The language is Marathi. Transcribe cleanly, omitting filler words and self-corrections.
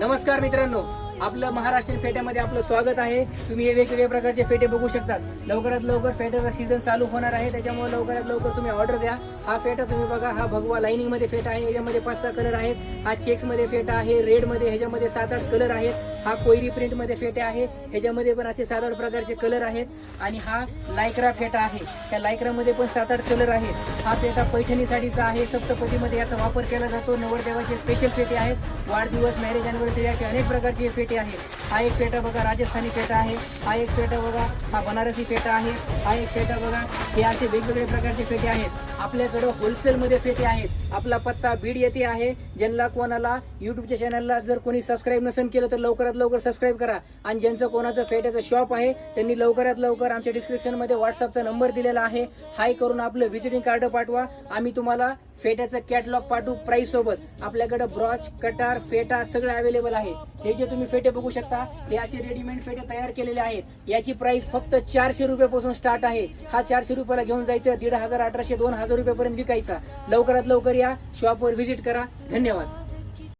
नमस्कार मित्रांनो, आपलं महाराष्ट्रीयन फेट्यामध्ये आपलं स्वागत आहे। तुम्ही हे वेगवेगळ्या प्रकारचे फेटे बघू शकतात। लवकरात लवकर फेट्याचा सीझन चालू होणार आहे, त्याच्यामुळे लवकरात लवकर तुम्ही ऑर्डर द्या। हा फेटा तुम्ही बघा, हा भगवा लाइनिंग मध्ये फेटा आहे। याच्यामध्ये 5-6 कलर आहेत। हा चेक्स मध्ये फेटा आहे, रेड मध्ये, ह्याच्यामध्ये 7-8 कलर आहेत। हा कोयरी प्रिंट मध्ये फेटे आहे, ह्याच्यामध्ये पण असे 7-8 प्रकारचे कलर आहेत। आणि हा लायक्रा फेटा आहे, त्या लायक्रा मध्ये पण 7-8 कलर आहेत। हा फेटा पैठणीसाठीचा आहे, सप्तपदीमध्ये याचा वापर केला जातो। नवरदेवाचे स्पेशल फेटे आहेत, वाढदिवस, मॅरेज अॅनिव्हर्सरी असे अनेक प्रकारचे फेटे आहेत। हा एक फेटा बघा, राजस्थानी फेटा आहे। हा एक फेटा बघा, हा बनारसी फेटा आहे। हा एक फेटा बघा, हे असे वेगवेगळे प्रकारचे फेटे आहेत। आपल्याकडे होलसेल मध्ये फेटे आहेत। आपला पत्ता बीड येथे आहे। ज्यांना कोणाला युट्यूबच्या चॅनलला जर कोणी सबस्क्राईब नसेल केलं तर लवकरात लवकर सबस्क्राईब करा। आणि ज्यांचं कोणाचं फेट्याचं शॉप आहे त्यांनी लवकरात लवकर आमच्या डिस्क्रिप्शन मध्ये व्हॉट्सअपचा नंबर दिलेला आहे, हाय करून आपलं व्हिजिटिंग कार्ड पाठवा। आम्ही तुम्हाला फेट्याचं कॅटलॉग पाठवू प्राइस सोबत। आपल्याकडे ब्रॉच, कटार, फेटा सगळं अवेलेबल आहे। हे जे तुम्ही फेटे बघू शकता, हे असे रेडीमेड फेटे तयार केलेले आहेत। याची प्राइस फक्त 400 रुपयापासून स्टार्ट आहे। हा 400 रुपयाला घेऊन जायचं, 1500, 1800, 2000 रुपयापर्यंत विकायचा। लवकरात लवकर या, शॉपवर व्हिजिट करा। धन्यवाद।